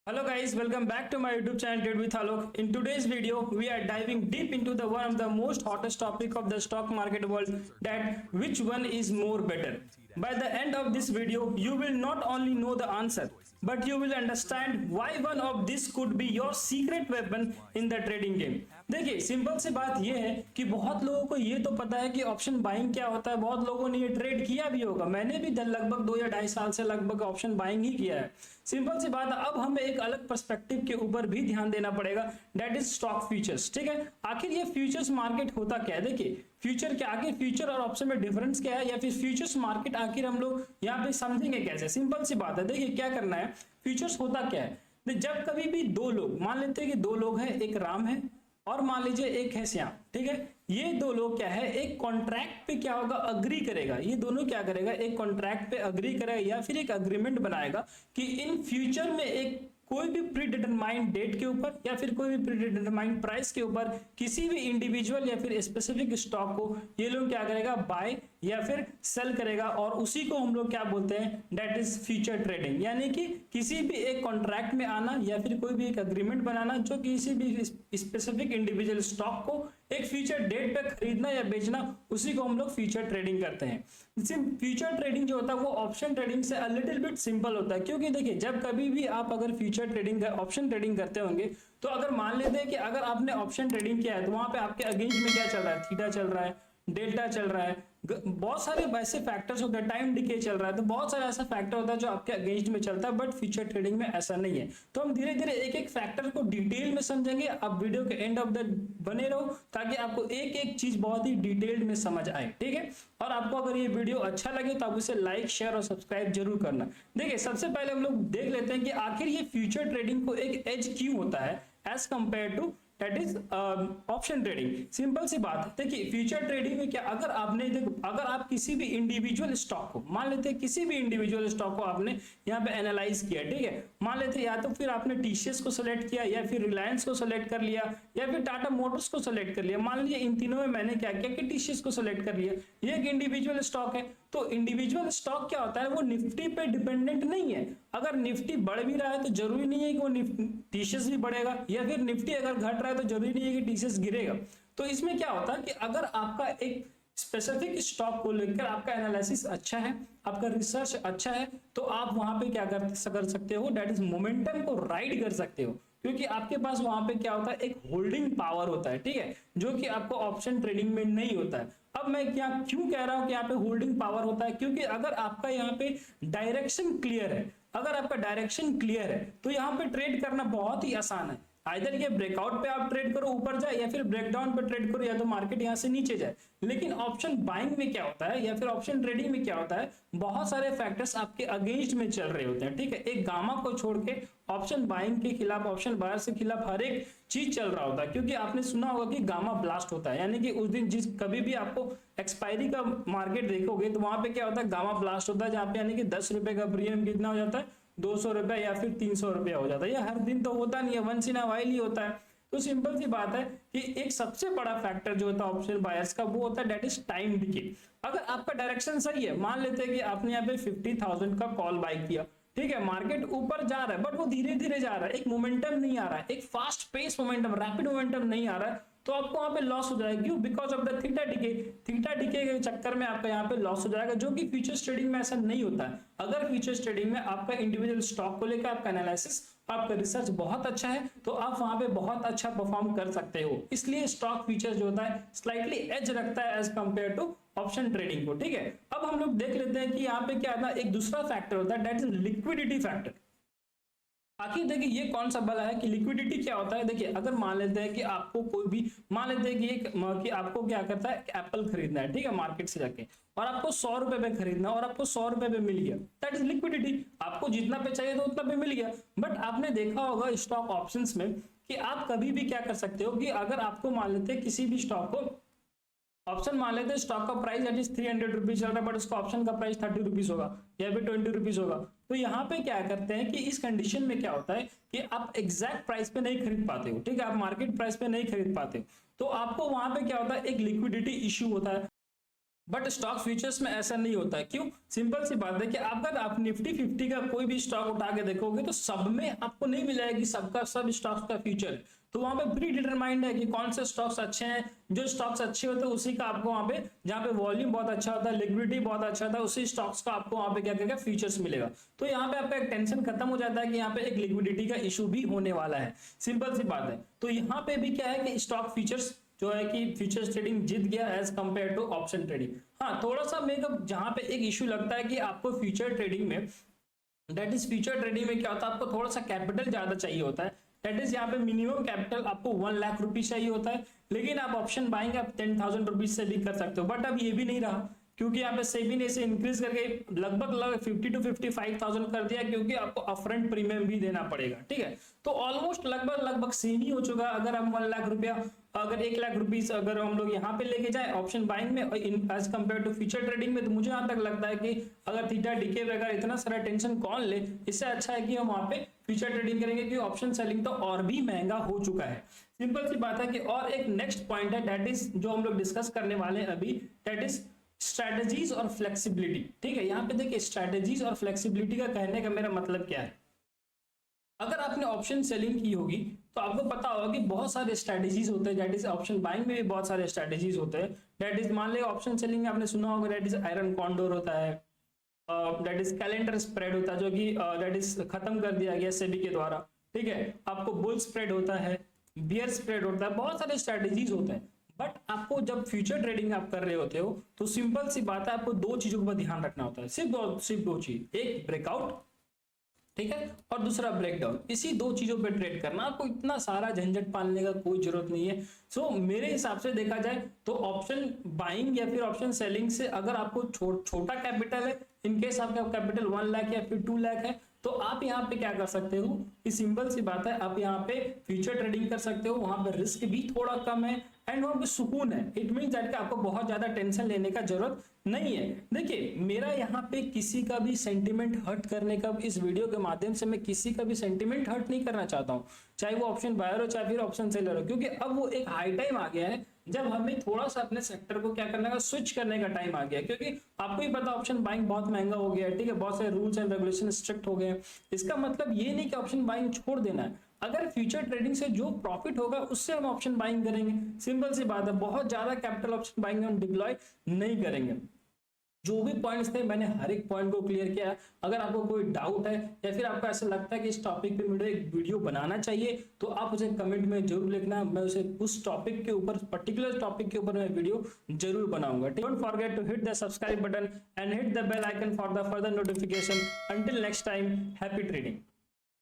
Hello guys, welcome back to my YouTube channel Trade with Alok. In today's video, we are diving deep into the one of the most hottest topic of the stock market world, that which one is more better. By the end of this video, you will not only know the answer, but you will understand why one of this could be your secret weapon in the trading game. देखिए simple सी बात ये है कि बहुत लोगों को ये तो पता है कि ऑप्शन बाइंग क्या होता है, बहुत लोगों ने ये ट्रेड किया भी होगा, मैंने भी लगभग 2 या 2.5 साल से लगभग ऑप्शन बाइंग ही किया है। सिंपल सी बात है, अब हमें एक अलग पर्सपेक्टिव के ऊपर भी ध्यान देना पड़ेगा, दैट इज स्टॉक फ्यूचर्स। ठीक है, आखिर ये फ्यूचर्स मार्केट होता क्या है? देखिए फ्यूचर क्या, आखिर फ्यूचर और ऑप्शन में डिफरेंस क्या है, या फिर फ्यूचर्स मार्केट आखिर हम लोग यहाँ पे समझेंगे कैसे? सिंपल सी बात है, देखिए क्या करना है, फ्यूचर्स होता क्या है, जब कभी भी दो लोग, मान लेते हैं कि दो लोग हैं, एक राम है और मान लीजिए एक है श्याम। ठीक है, ये दो लोग क्या है, एक कॉन्ट्रैक्ट पे क्या होगा, अग्री करेगा। ये दोनों क्या करेगा, एक कॉन्ट्रैक्ट पे अग्री करेगा या फिर एक अग्रीमेंट बनाएगा कि इन फ्यूचर में एक कोई भी प्री डिटरमाइंड डेट के ऊपर या फिर कोई भी प्री डिटरमाइंड प्राइस के ऊपर किसी भी इंडिविजुअल या फिर स्पेसिफिक स्टॉक को ये लोग क्या करेगा, बाय या फिर सेल करेगा, और उसी को हम लोग क्या बोलते हैं, दैट इज फ्यूचर ट्रेडिंग। यानी कि किसी भी एक कॉन्ट्रैक्ट में आना या फिर कोई भी एक अग्रीमेंट बनाना जो किसी भी स्पेसिफिक इंडिविजुअल स्टॉक को एक फ्यूचर डेट पे खरीदना या बेचना, उसी को हम लोग फ्यूचर ट्रेडिंग करते हैं। फ्यूचर ट्रेडिंग जो होता है वो ऑप्शन ट्रेडिंग से लिटिल बिट सिंपल होता है, क्योंकि देखिए जब कभी भी आप अगर फ्यूचर ट्रेडिंग ऑप्शन ट्रेडिंग करते होंगे तो अगर मान लेते हैं कि अगर आपने ऑप्शन ट्रेडिंग किया है तो वहां पे आपके अगेंस्ट में क्या चल रहा है, थीटा चल रहा है, डेल्टा चल रहा है, बहुत सारे वैसे फैक्टर्स होते हैं, टाइम डिके चल रहा है, तो बहुत सारा ऐसा फैक्टर होता है जो आपके अगेंस्ट में चलता है, बट फ्यूचर ट्रेडिंग में ऐसा नहीं है। तो हम धीरे धीरे एक एक फैक्टर को डिटेल में समझेंगे। आप वीडियो के एंड ऑफ द बने रहो ताकि आपको एक एक चीज बहुत ही डिटेल्ड में समझ आए। ठीक है, और आपको अगर ये वीडियो अच्छा लगे तो आप उसे लाइक, शेयर और सब्सक्राइब जरूर करना। देखिए सबसे पहले हम लोग देख लेते हैं कि आखिर ये फ्यूचर ट्रेडिंग को एक एज क्यों होता है edge compare to that is option trading. Simple सी बात है, देखिए फ्यूचर ट्रेडिंग में क्या, अगर आपने देखो, अगर आप किसी भी इंडिविजुअल स्टॉक को, मान लेते हैं किसी भी इंडिविजुअल स्टॉक को आपने यहाँ पे एनालाइज किया, ठीक है, मान लेते हैं या तो फिर आपने टीसीएस को सिलेक्ट किया या फिर रिलायंस को सिलेक्ट कर लिया या फिर टाटा मोटर्स को सिलेक्ट कर लिया। मान लीजिए इन तीनों में मैंने क्या किया कि टीसीएस को सिलेक्ट कर लिया, ये एक इंडिविजुअल स्टॉक है। तो इंडिविजुअल स्टॉक क्या होता है, वो निफ्टी पे डिपेंडेंट नहीं है। अगर निफ्टी बढ़ भी रहा है तो जरूरी नहीं है कि वो टीसीएस भी बढ़ेगा, या फिर निफ्टी अगर घट रहा है तो जरूरी नहीं है कि टीसीएस गिरेगा। तो इसमें क्या होता है कि अगर आपका एक स्पेसिफिक स्टॉक को लेकर आपका एनालिसिस अच्छा है, आपका रिसर्च अच्छा है, तो आप वहां पे क्या कर सकते हो, दैट इज मोमेंटम को राइड कर सकते हो, क्योंकि आपके पास वहां पे क्या होता है, एक होल्डिंग पावर होता है। ठीक है, जो कि आपको ऑप्शन ट्रेडिंग में नहीं होता है। अब मैं क्या क्यों कह रहा हूं कि यहाँ पे होल्डिंग पावर होता है, क्योंकि अगर आपका यहाँ पे डायरेक्शन क्लियर है, अगर आपका डायरेक्शन क्लियर है तो यहाँ पे ट्रेड करना बहुत ही आसान है। आइदर ये ब्रेकआउट पे आप ट्रेड करो ऊपर जाए, या फिर ब्रेकडाउन पे ट्रेड करो, या तो मार्केट यहाँ से नीचे जाए। लेकिन ऑप्शन बाइंग में क्या होता है या फिर ऑप्शन ट्रेडिंग में क्या होता है, बहुत सारे फैक्टर्स आपके अगेंस्ट में चल रहे होते हैं। ठीक है, एक गामा को छोड़ के ऑप्शन बाइंग के खिलाफ, ऑप्शन बायर के खिलाफ हर एक चीज चल रहा होता है, क्योंकि आपने सुना होगा कि गामा ब्लास्ट होता है, यानी कि उस दिन जिस कभी भी आपको एक्सपायरी का मार्केट देखोगे तो वहां पे क्या होता है, गामा ब्लास्ट होता है, जहां पे यानी कि 10 रुपए का प्रीमियम कितना हो जाता है, 200 रुपए या फिर 300 रुपया हो जाता है। ये हर दिन तो होता नहीं है, once in a while he होता है। तो सिंपल सी बात है कि एक सबसे बड़ा फैक्टर जो होता है ऑप्शन बायर्स का, वो होता है दैट इज टाइम डिके। अगर आपका डायरेक्शन सही है, मान लेते हैं कि आपने यहाँ पे 50,000 का कॉल बाय किया, ठीक है, मार्केट ऊपर जा रहा है बट वो धीरे धीरे जा रहा है, एक मोमेंटम नहीं आ रहा है, एक fast pace momentum, rapid momentum नहीं आ रहा है, तो आपको वहां पे लॉस हो जाएगा। क्यों? Because of the theta decay. Theta decay के चक्कर में आपका यहाँ पे लॉस हो जाएगा, जो कि फ्यूचर्स ट्रेडिंग में ऐसा नहीं होता है। अगर फ्यूचर्स ट्रेडिंग में आपका इंडिविजुअल स्टॉक को लेकर आपका एनालिसिस, आपका रिसर्च बहुत अच्छा है, तो आप वहां पे बहुत अच्छा परफॉर्म कर सकते हो। इसलिए स्टॉक फ्यूचर्स जो होता है स्लाइटली एज रखता है edge compare to option trading को। ठीक है, अब हम लोग देख लेते हैं कि यहाँ पे क्या है, एक दूसरा फैक्टर होता है दैट इज लिक्विडिटी फैक्टर। आखिर देखिए ये कौन सा बला है कि लिक्विडिटी क्या होता है। देखिए अगर मान लेते हैं कि आपको कोई भी, मान लेते हैं कि आपको क्या करता है, एप्पल खरीदना है, ठीक है, मार्केट से जाके, और आपको 100 रुपए पे खरीदना, और आपको 100 रुपए पे मिल गया, दैट इज लिक्विडिटी। आपको जितना पे चाहिए था उतना पे मिल गया। बट आपने देखा होगा स्टॉक ऑप्शंस में कि आप कभी भी क्या कर सकते हो कि अगर आपको मान लेते हैं किसी भी स्टॉक को, ऑप्शन मान लेते हैं स्टॉक का प्राइस दैट इज 300 रुपीज चल रहा है, बट उसका ऑप्शन का प्राइस 30 रुपीज होगा या फिर 20 रुपीज होगा। तो यहाँ पे क्या करते हैं कि इस कंडीशन में क्या होता है कि आप एग्जैक्ट प्राइस पे नहीं खरीद पाते हो, ठीक है, आप मार्केट प्राइस पे नहीं खरीद पाते, तो आपको वहां पे क्या होता है, एक लिक्विडिटी इश्यू होता है। बट स्टॉक फ्यूचर्स में ऐसा नहीं होता है। क्यों? सिंपल सी बात है कि अगर आप निफ्टी 50 का कोई भी स्टॉक उठा के देखोगे तो सब में आपको नहीं मिलेगा कि सबका सब स्टॉक्स का फ्यूचर है। तो वहां पे प्री डिटरमाइंड है कि कौन से स्टॉक्स अच्छे हैं, जो स्टॉक्स अच्छे होते हैं उसी का आपको वहां पे, जहां पे वॉल्यूम बहुत अच्छा होता है, लिक्विडिटी बहुत अच्छा होता है, उसी स्टॉक्स का आपको वहां पे क्या क्या फ्यूचर्स मिलेगा। तो यहाँ पे आपका एक टेंशन खत्म हो जाता है कि यहाँ पे एक लिक्विडिटी का इशू भी होने वाला है। सिंपल सी बात है। तो यहाँ पे भी क्या है कि स्टॉक फ्यूचर्स जो है कि फ्यूचर्स ट्रेडिंग जीत गया edge compare to option trading. हाँ, थोड़ा सा मेरे को जहां पे एक इशू लगता है कि आपको फ्यूचर ट्रेडिंग में, दैट इज फ्यूचर ट्रेडिंग में क्या होता है, आपको थोड़ा सा कैपिटल ज्यादा चाहिए होता है। दैट इज यहाँ पे मिनिमम कैपिटल आपको 1 लाख रुपीज चाहिए होता है। लेकिन आप ऑप्शन बाइंग आप 10,000 रुपीज से भी कर सकते हो। बट अब ये भी नहीं रहा, क्योंकि यहाँ पे सेबी ने इसे इंक्रीज करके लगभग 50 to 55,000 कर दिया, क्योंकि आपको अपफ्रंट प्रीमियम भी देना पड़ेगा। ठीक है, तो ऑलमोस्ट लगभग सेम ही हो चुका। अगर हम 1 लाख रुपया, अगर 1 लाख रुपीज अगर हम लोग यहाँ पे लेके जाए ऑप्शन बाइंग में edge compare to future trading में, तो मुझे यहाँ तक लगता है कि अगर थीटा डीके वगैरह इतना सारा टेंशन कौन ले, इससे अच्छा है कि हम वहाँ पे फ्यूचर ट्रेडिंग करेंगे, क्योंकि ऑप्शन सेलिंग तो और भी महंगा हो चुका है। सिंपल सी बात है कि और एक नेक्स्ट पॉइंट है, दैट इज जो हम लोग डिस्कस करने वाले हैं अभी, दैट इज स्ट्रेटजीज और फ्लेक्सिबिलिटी। ठीक है, यहाँ पे देखिए स्ट्रेटजीज और फ्लेक्सिबिलिटी का कहने का मेरा मतलब क्या है। अगर आपने ऑप्शन सेलिंग की होगी तो आपको पता होगा कि बहुत सारे स्ट्रेटजीज होते हैं। दैट इज ऑप्शन बाइंग में भी बहुत सारे स्ट्रेटजीज होते हैं। दैट इज मान लिया ऑप्शन सेलिंग में आपने सुना होगा, दैट इज आयरन कॉन्डोर होता है, दैट इज कैलेंडर स्प्रेड होता है, जो कि दैट इज खत्म कर दिया गया सेबी के द्वारा। ठीक है, आपको बुल स्प्रेड होता है, बियर स्प्रेड होता है, बहुत सारे स्ट्रेटजीज होते हैं। बट आपको जब फ्यूचर ट्रेडिंग आप कर रहे होते हो तो सिंपल सी बात है, आपको 2 चीजों पर ध्यान रखना होता है, सिर्फ दो चीज, एक ब्रेकआउट, ठीक है, और दूसरा ब्रेकडाउन। इसी 2 चीजों पे ट्रेड करना, आपको इतना सारा झंझट पालने का कोई जरूरत नहीं है। सो मेरे हिसाब से देखा जाए तो ऑप्शन बाइंग या फिर ऑप्शन सेलिंग से अगर आपको छोटा कैपिटल है, इनकेस आपका कैपिटल 1 लाख या फिर 2 लाख है, तो आप यहाँ पे क्या कर सकते हो कि सिंपल सी बात है, आप यहाँ पे फ्यूचर ट्रेडिंग कर सकते हो। वहां पे रिस्क भी थोड़ा कम है एंड वहां पे सुकून है। इट मीन दैट आपको बहुत ज्यादा टेंशन लेने का जरूरत नहीं है। देखिए, मेरा यहाँ पे किसी का भी सेंटिमेंट हर्ट करने का, इस वीडियो के माध्यम से मैं किसी का भी सेंटिमेंट हर्ट नहीं करना चाहता हूँ, चाहे वो ऑप्शन बायर हो चाहे फिर ऑप्शन सेलर हो, क्योंकि अब वो एक हाई टाइम आ गया है जब हमें थोड़ा सा अपने सेक्टर को क्या करने का, स्विच करने का टाइम आ गया। क्योंकि आपको ही पता ऑप्शन बाइंग बहुत महंगा हो गया है। ठीक है, बहुत सारे रूल्स एंड रेगुलेशन स्ट्रिक्ट हो गए हैं। इसका मतलब ये नहीं कि ऑप्शन बाइंग छोड़ देना है। अगर फ्यूचर ट्रेडिंग से जो प्रॉफिट होगा उससे हम ऑप्शन बाइंग करेंगे। सिंपल सी बात है, बहुत ज्यादा कैपिटल ऑप्शन बाइंग में हम डिप्लॉय नहीं करेंगे। जो भी पॉइंट्स थे मैंने हर एक पॉइंट को क्लियर किया। अगर आपको कोई डाउट है या फिर आपको ऐसा लगता है कि इस टॉपिक पे मुझे एक वीडियो बनाना चाहिए, तो आप उसे कमेंट में जरूर लिखना। मैं उसे उस टॉपिक के ऊपर, पर्टिकुलर टॉपिक के ऊपर मैं वीडियो जरूर बनाऊंगा। Don't forget to hit the subscribe button and hit the bell icon for the further notification. Until next time, happy trading.